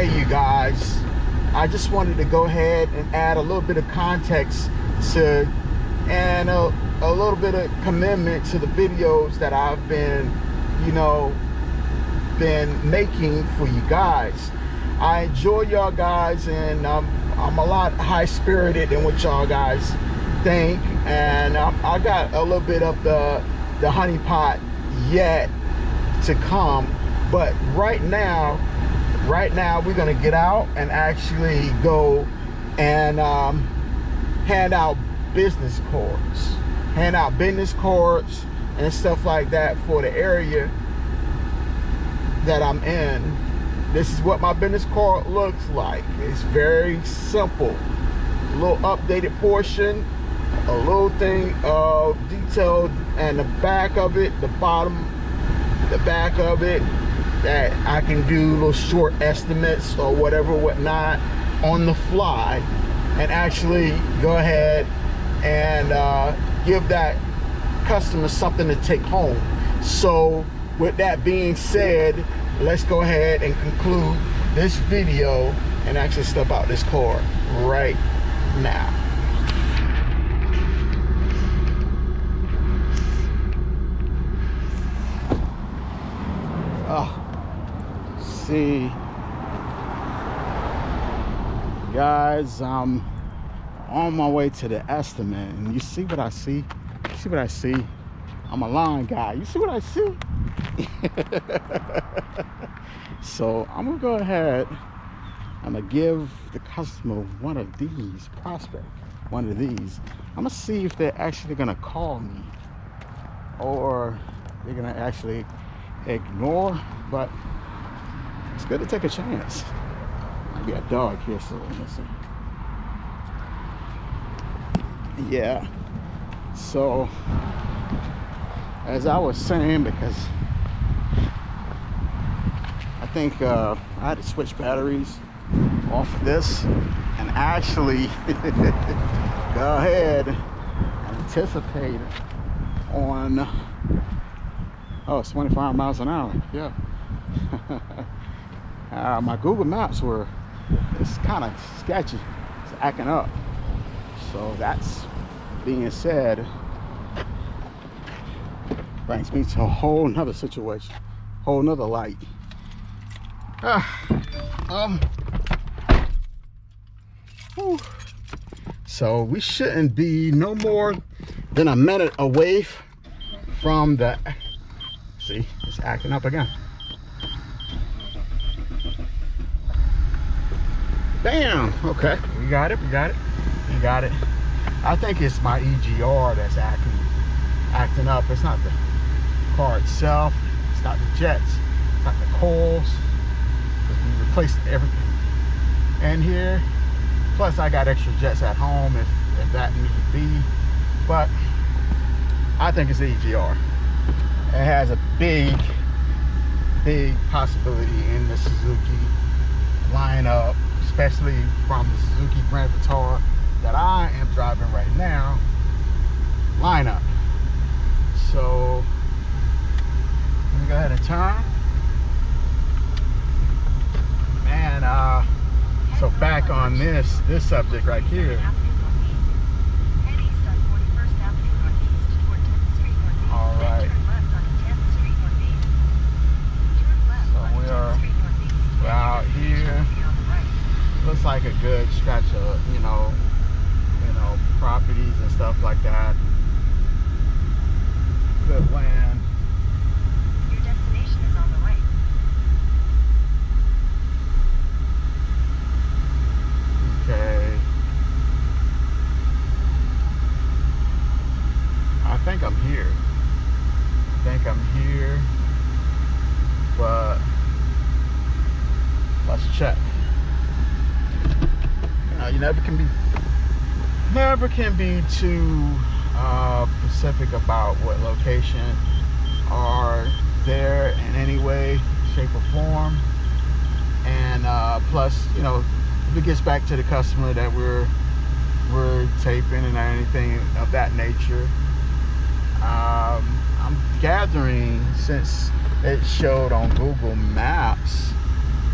Hey you guys, I just wanted to go ahead and add a little bit of context to and a little bit of commitment to the videos that I've been making for you guys. I enjoy y'all guys, and I'm a lot high spirited than what y'all guys think, and I got a little bit of the honey pot yet to come. But right now we're gonna get out and actually go and hand out business cards and stuff like that for the area that I'm in. This is what my business card looks like. It's very simple. A little updated portion, a little thing detailed, and the back of it, the back of it, that I can do little short estimates or whatnot on the fly, and actually go ahead and give that customer something to take home. So with that being said, let's go ahead and conclude this video and actually step out this car right now. See, guys, I'm on my way to the estimate, and you see what I see? You see what I see? I'm a line guy. You see what I see? So I'm gonna go ahead, I'm gonna give the customer one of these prospect, one of these. I'm gonna see if they're actually gonna call me or they're gonna actually ignore, but it's good to take a chance. Might be a dog here, so listen. Yeah, so as I was saying, because I think I had to switch batteries off of this and actually go ahead and anticipate on, oh, it's 25 miles an hour. Yeah. My Google Maps it's kind of sketchy. It's acting up. So that's being said, brings me to a whole nother situation, whole nother light. So we shouldn't be no more than a minute away from the, see, it's acting up again. Bam, okay, we got it. I think it's my EGR that's acting up. It's not the car itself, it's not the jets, it's not the coils, because we replaced everything in here. Plus I got extra jets at home if that need be, but I think it's the EGR. It has a big possibility in the Suzuki lineup, especially from the Suzuki Grand Vitara that I am driving right now lineup. So let me go ahead and turn. Man, so back on this subject right here. All right. So we're out here. Looks like a good stretch of, properties and stuff like that. Good land. Your destination is on the right. Okay. I think I'm here. But let's check. You never can be too specific about what location are there in any way, shape, or form. And plus, if it gets back to the customer that we're taping and anything of that nature, I'm gathering, since it showed on Google Maps,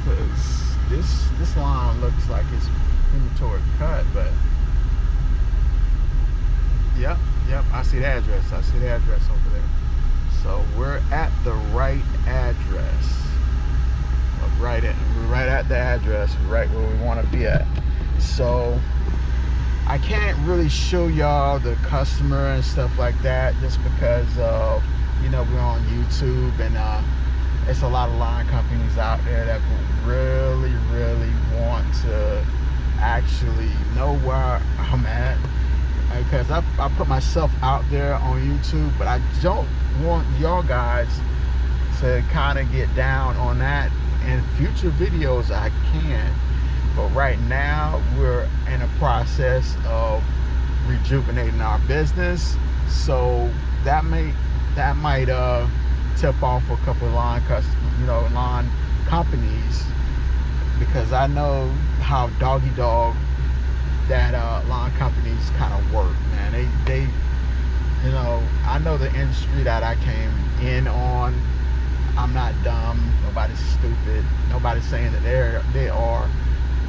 because this lawn looks like it's premature cut, but yep, I see the address. I see the address over there. So we're at the right address. We're right at the address, right where we want to be at. So I can't really show y'all the customer and stuff like that, just because you know, we're on YouTube, and it's a lot of lawn companies out there that really want to actually know where I'm at, because I put myself out there on YouTube, but I don't want y'all guys to kind of get down on that. In future videos I can, but right now we're in a process of rejuvenating our business, so that might tip off a couple of lawn companies, because I know how doggy dog that lawn companies kind of work, man. They you know, I know the industry that I came in on. I'm not dumb. Nobody's stupid. Nobody's saying that they are.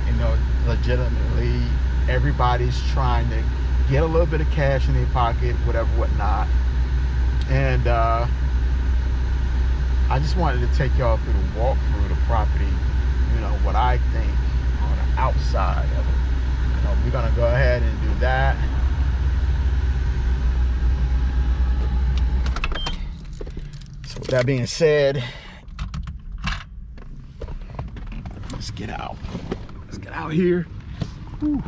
You know, legitimately, everybody's trying to get a little bit of cash in their pocket, whatever, whatnot. And I just wanted to take y'all through the walk through the property. You know, what I think on the outside of it. You know, we're gonna go ahead and do that. With that being said, let's get out. Let's get out here. Whew.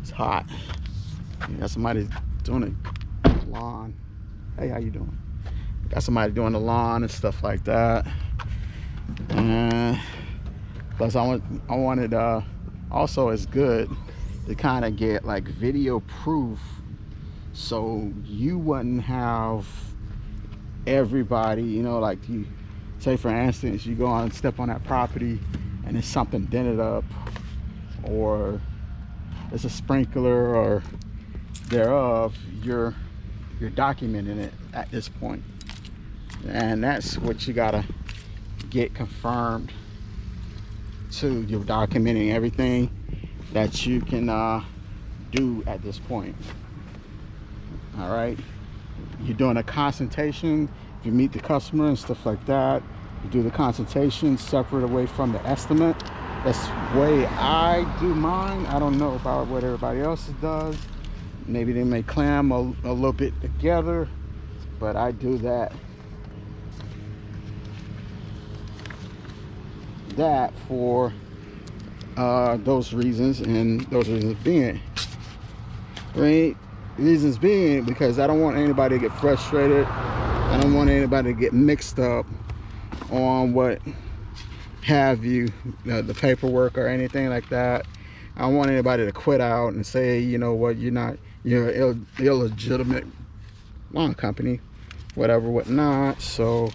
It's hot. You got somebody doing the lawn. Hey, how you doing? Got somebody doing the lawn and stuff like that. And plus, I wanted also, it's good to kind of get like video proof, so you wouldn't have everybody, you know, like, you say for instance you go on and step on that property and it's something dented up, or it's a sprinkler or thereof, you're documenting it at this point, and that's what you gotta get confirmed too. You're documenting everything that you can do at this point. All right, you're doing a consultation. If you meet the customer and stuff like that, you do the consultation separate away from the estimate. That's the way I do mine. I don't know about what everybody else does. Maybe they may clam a little bit together, but I do that for those reasons, and those reasons being, right? Reasons being because I don't want anybody to get frustrated. I don't want anybody to get mixed up on what have you, the paperwork or anything like that. I don't want anybody to quit out and say, you know what, you're illegitimate lawn company, whatever, whatnot. So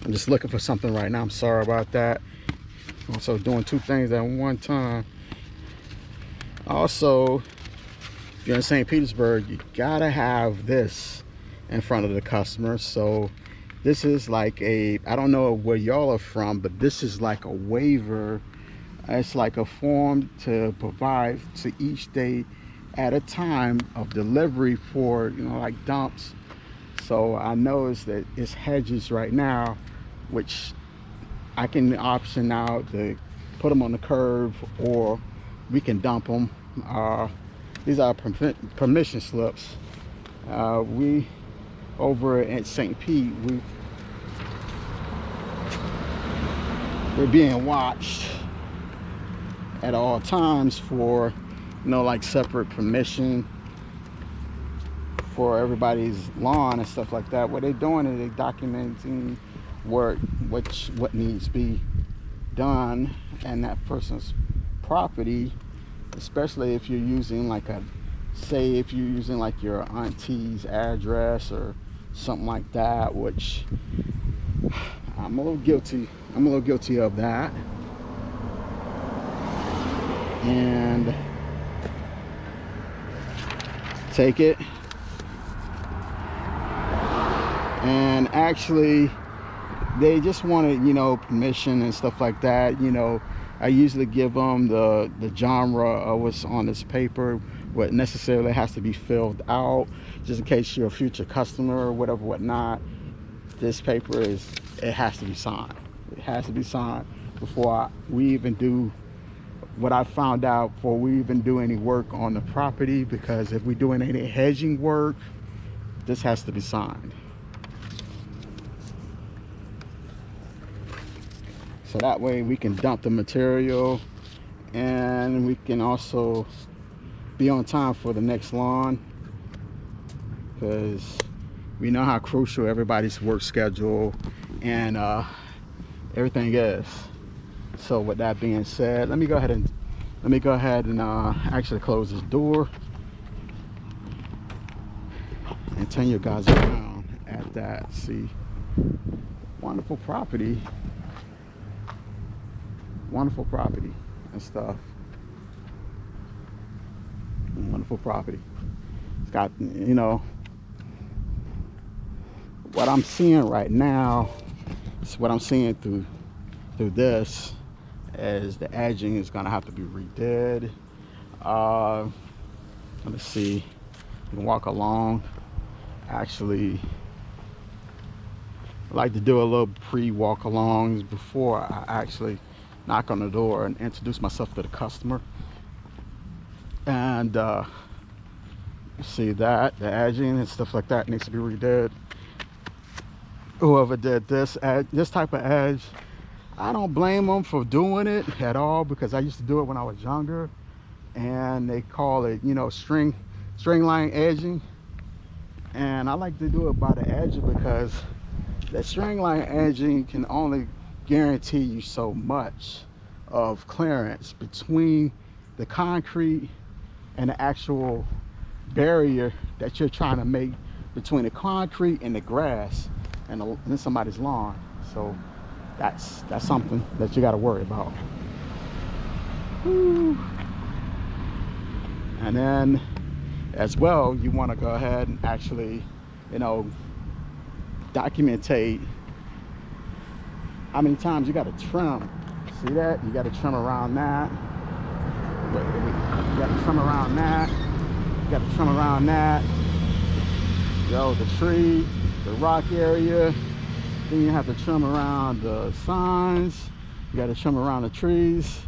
I'm just looking for something right now. I'm sorry about that. Also doing two things at one time. Also, if you're in St. Petersburg, you gotta have this in front of the customer. So this is like I don't know where y'all are from, but this is like a waiver. It's like a form to provide to each day at a time of delivery for, you know, like dumps. So I noticed that it's hedges right now, which I can option out to put them on the curb, or we can dump them. These are permission slips. We over at St. Pete, we're being watched at all times for, you know, like separate permission for everybody's lawn and stuff like that. What they're doing is they're documenting what needs to be done and that person's property, especially if you're using like say if you're using like your auntie's address or something like that, which I'm a little guilty of that. And take it and actually they just wanted, you know, permission and stuff like that. You know, I usually give them the genre of what's on this paper, what necessarily has to be filled out, just in case you're a future customer or whatever, whatnot. This paper it has to be signed. It has to be signed before we even do what I found out, before we even do any work on the property, because if we're doing any hedging work, this has to be signed. So that way we can dump the material, and we can also be on time for the next lawn, because we know how crucial everybody's work schedule and everything is. So with that being said, let me go ahead and actually close this door and turn you guys around at that. See, wonderful property and stuff. Wonderful property. It's got, you know, what I'm seeing right now is what I'm seeing through this, as the edging is gonna have to be redid. Let's see, you can walk along. Actually, I like to do a little pre-walk alongs before I actually knock on the door and introduce myself to the customer. And see that the edging and stuff like that needs to be redid. Whoever did this type of edge, I don't blame them for doing it at all, because I used to do it when I was younger, and they call it, you know, string line edging. And I like to do it by the edge, because that string line edging can only guarantee you so much of clearance between the concrete and the actual barrier that you're trying to make between the concrete and the grass and somebody's lawn. So that's something that you got to worry about. Woo. And then as well, you want to go ahead and actually, you know, documentate how many times you got to trim. See that? You got to trim around that. You got to trim around that. You got to trim around that. Yo, the tree, the rock area. Then you have to trim around the signs. You got to trim around the trees.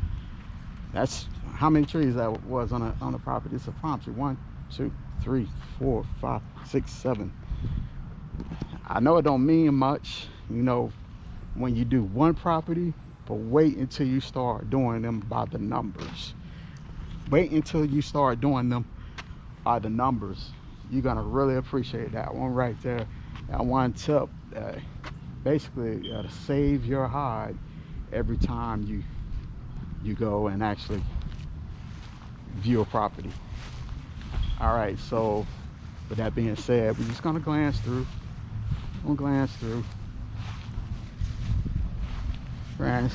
That's how many trees that was on the property. It's a palm tree. 1, 2, 3, 4, 5, 6, 7. I know it don't mean much, you know, when you do one property, but wait until you start doing them by the numbers. Wait until you start doing them by the numbers. You're gonna really appreciate that one right there. That one tip, basically to save your hide every time you go and actually view a property. All right, so with that being said, we're just gonna glance through. We'll glance through. Right.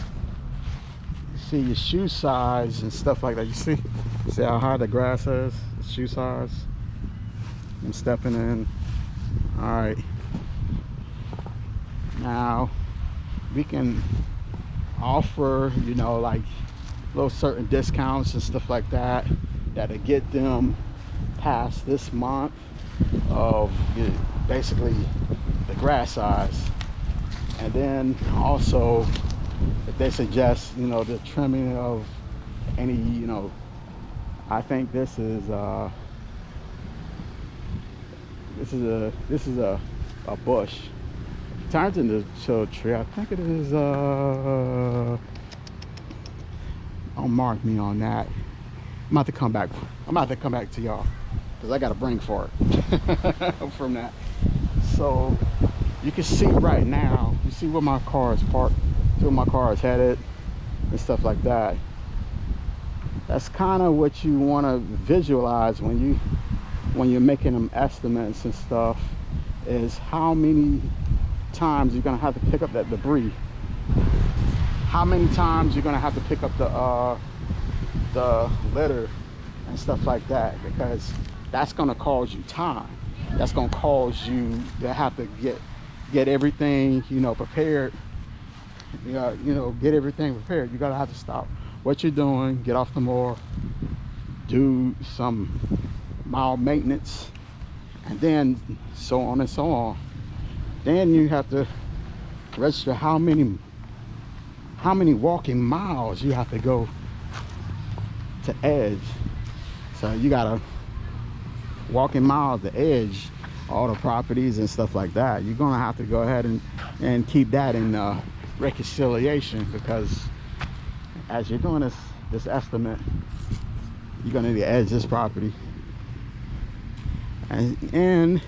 See your shoe size and stuff like that. You see how high the grass is, the shoe size. I'm stepping in. All right. Now we can offer, you know, like little certain discounts and stuff like that that'll get them past this month of basically the grass size. And then also, if they suggest, you know, the trimming of any, you know, I think this is a bush. It turns into a tree. I think it is don't mark me on that. I'm about to come back to y'all, because I got a brain fart from that. So you can see right now, you see where my car is parked, see where my car is headed and stuff like that. That's kind of what you want to visualize when you're making them estimates and stuff, is how many times you're gonna have to pick up that debris, how many times you're gonna have to pick up the litter and stuff like that, because that's gonna cause you time. That's gonna cause you to have to get everything, you know, prepared you know, get everything prepared. You gotta have to stop what you're doing, get off the mower, do some mild maintenance, and then so on and so on. Then you have to register how many walking miles you have to go to edge. So you gotta walking miles to edge all the properties and stuff like that. You're gonna have to go ahead and keep that in reconciliation, because as you're doing this estimate, you're gonna need to edge this property, and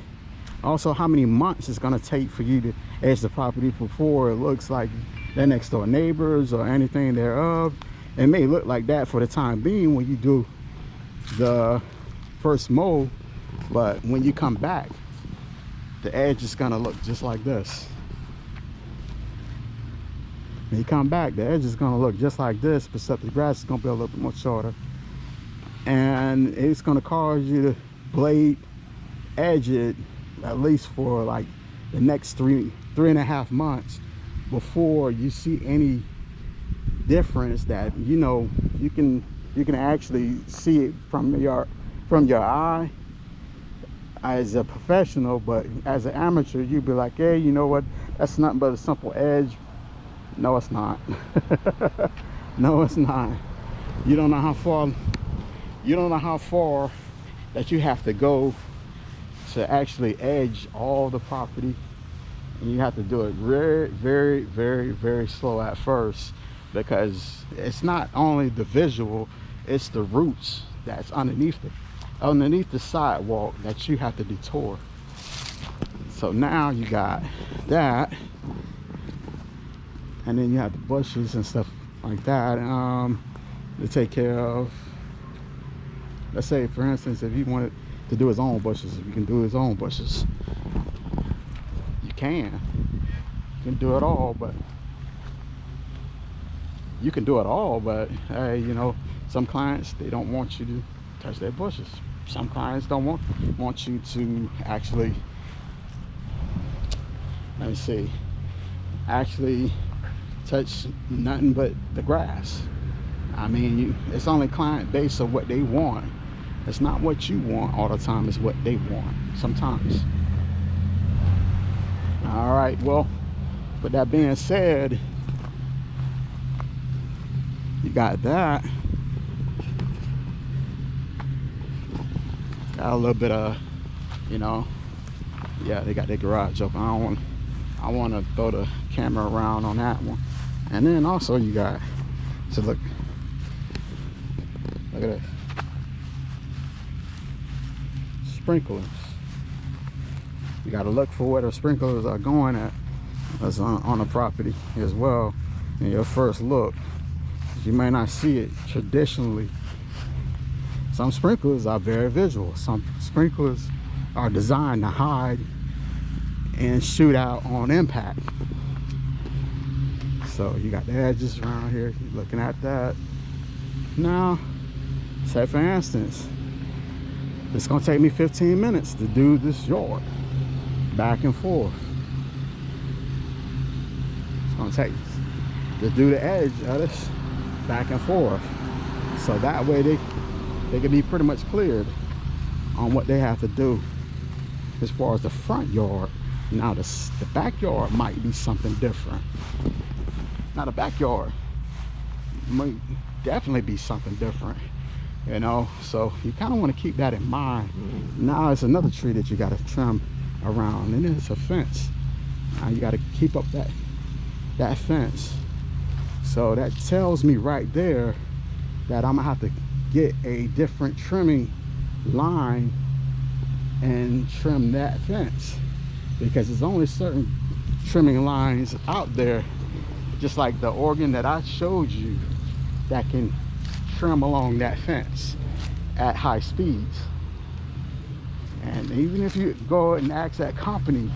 also how many months it's gonna take for you to edge the property before it looks like they're next door neighbors or anything thereof. It may look like that for the time being when you do the first mow, but when you come back, the edge is gonna look just like this. When you come back, the edge is gonna look just like this, except the grass is gonna be a little bit more shorter, and it's gonna cause you to blade edge it at least for like the next three and a half months before you see any difference that, you know, you can actually see it from your eye as a professional. But as an amateur, you'd be like, hey, you know what, that's nothing but a simple edge. No, it's not. No, it's not. You don't know how far that you have to go to actually edge all the property, and you have to do it very, very, very, very slow at first, because it's not only the visual, it's the roots that's underneath the sidewalk that you have to detour. So now you got that, and then you have the bushes and stuff like that to take care of. Let's say, for instance, if you wanted to do his own bushes, you can do his own bushes. You can do it all, but hey, you know, some clients, they don't want you to touch their bushes. Some clients don't want you to actually, let me see, actually touch nothing but the grass. I mean, it's only client based on what they want. It's not what you want all the time, it's what they want sometimes. All right, well, with that being said, you got that. Got a little bit of, you know, yeah, they got their garage open. I want to throw the camera around on that one. And then also you got, so look at this. Sprinklers. You got to look for where the sprinklers are going at. That's on the property as well in your first look. You may not see it traditionally. Some sprinklers are very visual. Some sprinklers are designed to hide and shoot out on impact. So you got the edges around here. You're looking at that. Now, say for instance, it's gonna take me 15 minutes to do this yard back and forth. It's gonna take to do the edge of this back and forth, so that way they can be pretty much cleared on what they have to do as far as the front yard. Now the backyard might be something different. Now the backyard might definitely be something different, you know, so you kind of want to keep that in mind. Now it's another tree that you got to trim around, and then it's a fence. Now you got to keep up that fence. So that tells me right there that I'm gonna have to get a different trimming line and trim that fence, because there's only certain trimming lines out there, just like the organ that I showed you, that can trim along that fence at high speeds. And even if you go and ask that company,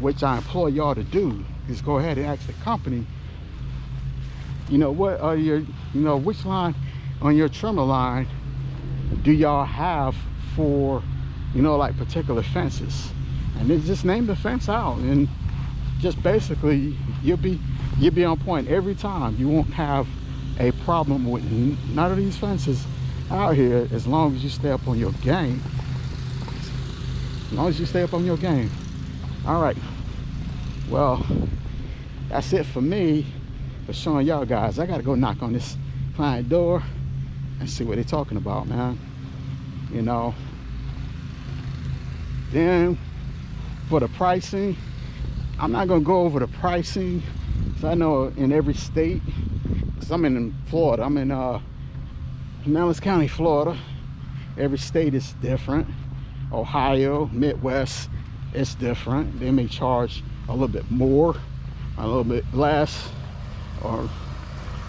which I employ y'all to do, just go ahead and ask the company, you know, what are your, you know, which line on your trimmer line do y'all have for, you know, like particular fences, and then just name the fence out, and just basically you'll be You'll be on point every time. You won't have a problem with none of these fences out here as long as you stay up on your game. As long as you stay up on your game. All right. Well, that's it for me for showing y'all guys. I gotta go knock on this client door and see what they're talking about, man. You know. Then for the pricing, I'm not gonna go over the pricing, because I know in every state, because I'm in Florida, I'm in Pinellas County, Florida. Every state is different. Ohio, Midwest, it's different. They may charge a little bit more, a little bit less, or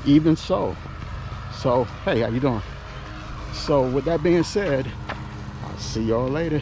even so. So, hey, how you doing? So with that being said, I'll see y'all later.